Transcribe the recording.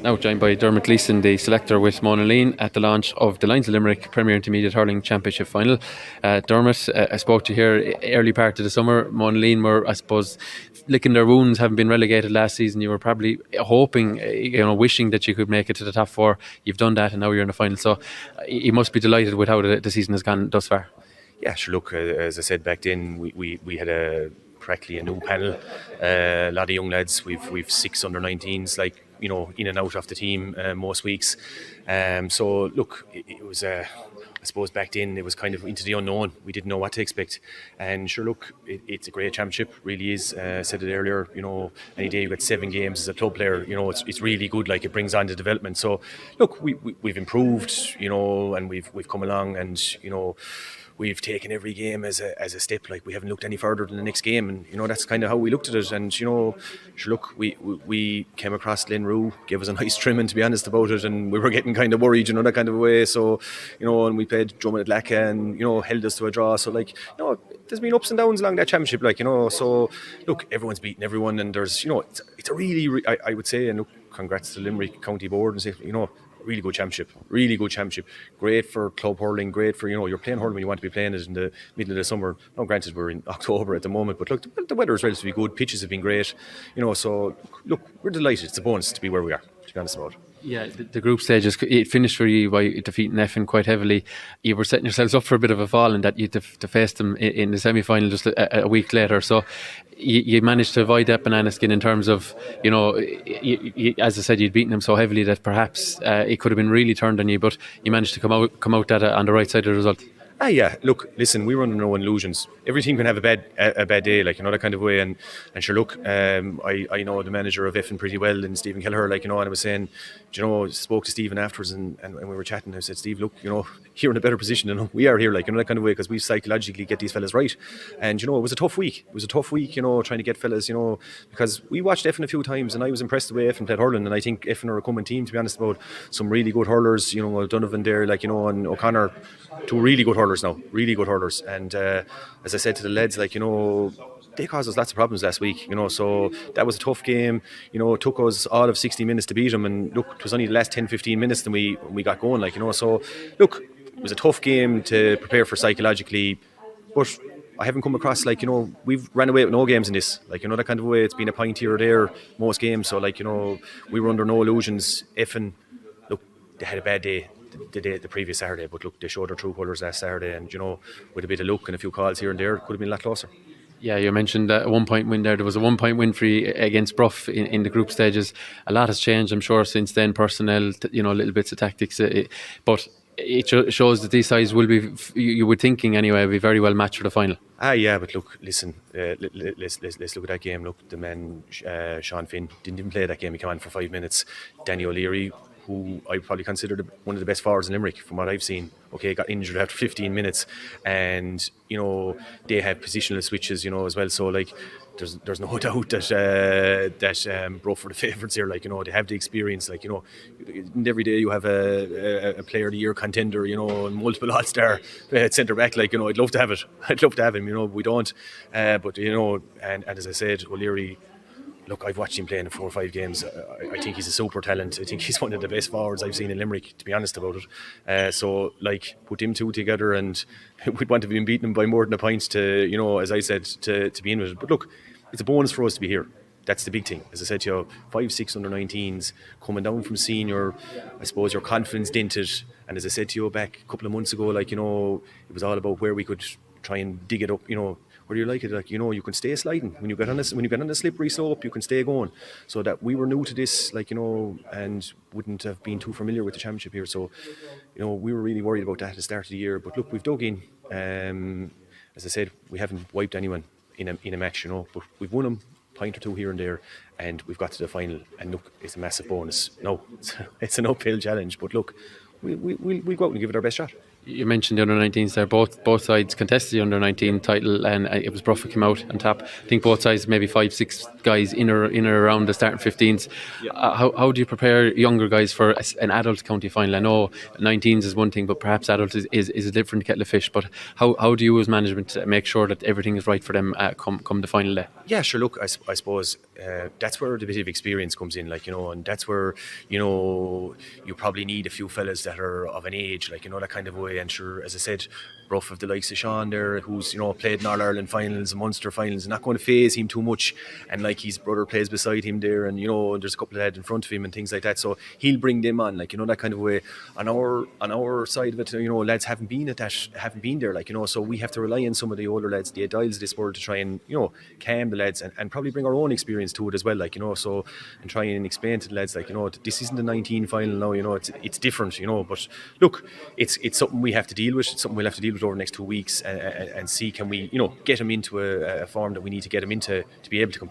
Now joined by Dermot Gleeson, the selector with Monaleen at the launch of the Lions of Limerick Premier Intermediate Hurling Championship Final. Dermot, I spoke to you here early part of the summer. Monaleen were, I suppose, licking their wounds, having been relegated last season. You were probably hoping, wishing that you could make it to the top four. You've done that, and now you're in the final. So you must be delighted with how the season has gone thus far. Yeah, sure. Look, as I said back then, we had practically a new panel, a lot of young lads. We've 6 under-19s, in and out of the team most weeks. So look, it was I suppose back then it was kind of into the unknown. We didn't know what to expect. And sure, look, it's a great championship, really is. I said it earlier, any day you get 7 games as a club player, it's really good. Like, it brings on the development. So look, we've improved, and we've come along, and we've taken every game as a step. Like, we haven't looked any further than the next game, and that's kind of how we looked at it. And sure, look, we came across Glenroe, gave us a nice trimming, to be honest about it, and we were getting kind of worried, that kind of way. So and we played Drummond at Lacka, and held us to a draw. So there's been ups and downs along that championship, so look, everyone's beaten everyone, and there's it's a really, I would say, and look, congrats to the Limerick County Board, and say, really good championship, great for club hurling, great for, you're playing hurling when you want to be playing it in the middle of the summer. Now granted, we're in October at the moment, but look, the weather is relatively good, pitches have been great, so look, we're delighted. It's a bonus to be where we are, to be honest about it. Yeah, the group stages, it finished for you by defeating Effin quite heavily. You were setting yourselves up for a bit of a fall, in that you had to face them in the semi-final just a week later. So you managed to avoid that banana skin, in terms of, as I said, you'd beaten them so heavily that perhaps it could have been really turned on you, but you managed to come out that on the right side of the result. Yeah, look, listen, we were under no illusions. Every team can have a bad day, that kind of way. And sure, look, I know the manager of Effin pretty well, and Stephen Kelleher, and I was saying, spoke to Stephen afterwards, and we were chatting. I said, Steve, look, you're in a better position than we are here, that kind of way, because we psychologically get these fellas right. And, it was a tough week. Trying to get fellas, because we watched Effin a few times, and I was impressed the way Effin played hurling, and I think Effin are a coming team, to be honest, about some really good hurlers, Donovan there, and O'Connor, 2 really good hurlers now, and as I said to the lads, they caused us lots of problems last week, so that was a tough game. It took us all of 60 minutes to beat them, and look, it was only the last 10-15 minutes that we got going, so look, it was a tough game to prepare for psychologically, but I haven't come across, we've ran away with no games in this, that kind of way. It's been a point here or there most games, so we were under no illusions. Effin, look, they had a bad day the previous Saturday, but look, they showed their true colours last Saturday, and with a bit of luck and a few calls here and there, it could have been a lot closer. Yeah, you mentioned a 1-point win there. There was a 1-point win for you against Bruff in the group stages. A lot has changed, I'm sure, since then. Personnel, little bits of tactics, but it shows that these sides will be, you were thinking anyway, be very well matched for the final. Yeah, but look, listen, let's look at that game. Look, the man, Sean Finn, didn't even play that game. He came on for 5 minutes. Danny O'Leary, who I probably consider one of the best forwards in Limerick from what I've seen, got injured after 15 minutes, and they have positional switches, as well. So there's no doubt that Bruff are the favourites here. They have the experience. Every day you have a player of the year contender, and multiple all-star at centre back. I'd love to have it. I'd love to have him. We don't, but and as I said, O'Leary. Look, I've watched him play in 4 or 5 games. I think he's a super talent. I think he's one of the best forwards I've seen in Limerick, to be honest about it. So, put them 2 together, and we'd want to be beaten by more than a point to, as I said, to be in with it. But look, it's a bonus for us to be here. That's the big thing. As I said to you, 5-6 under-19s, coming down from senior, I suppose your confidence dented. And as I said to you back a couple of months ago, it was all about where we could try and dig it up, where you like it, you can stay sliding. When you get on a slippery slope, you can stay going. So that we were new to this, and wouldn't have been too familiar with the championship here. So, we were really worried about that at the start of the year. But look, we've dug in. As I said, we haven't wiped anyone in a match, but we've won them point or 2 here and there, and we've got to the final. And look, it's a massive bonus. No, it's an uphill challenge, but look, we'll go out and give it our best shot. You mentioned the under-19s there. Both sides contested the under-19 title, and it was Bruff who came out on top. I think both sides, maybe 5-6 guys in or around the starting 15s. How do you prepare younger guys for an adult county final? I know 19s is one thing, but perhaps adult is a different kettle of fish. But how do you as management make sure that everything is right for them come the final day? Yeah, sure. Look, I suppose that's where the bit of experience comes in, like, and that's where, you probably need a few fellas that are of an age, like, that kind of way. And sure, as I said, Bruff of the likes of Sean there, who's, played in All Ireland finals, Munster finals, not going to phase him too much. And like his brother plays beside him there, and, there's a couple of lads in front of him and things like that. So he'll bring them on, like, that kind of way. On our side of it, lads haven't been there, like, so we have to rely on some of the older lads, the Dials of this world, to try and, calm the lads and probably bring our own experience to it as well, like, so, and try and explain to the lads, like, this isn't the 19 final now, it's different, but look, it's something we have to deal with. It's something we'll have to deal with over the next 2 weeks and see, can we, get them into a form that we need to get them into to be able to compete.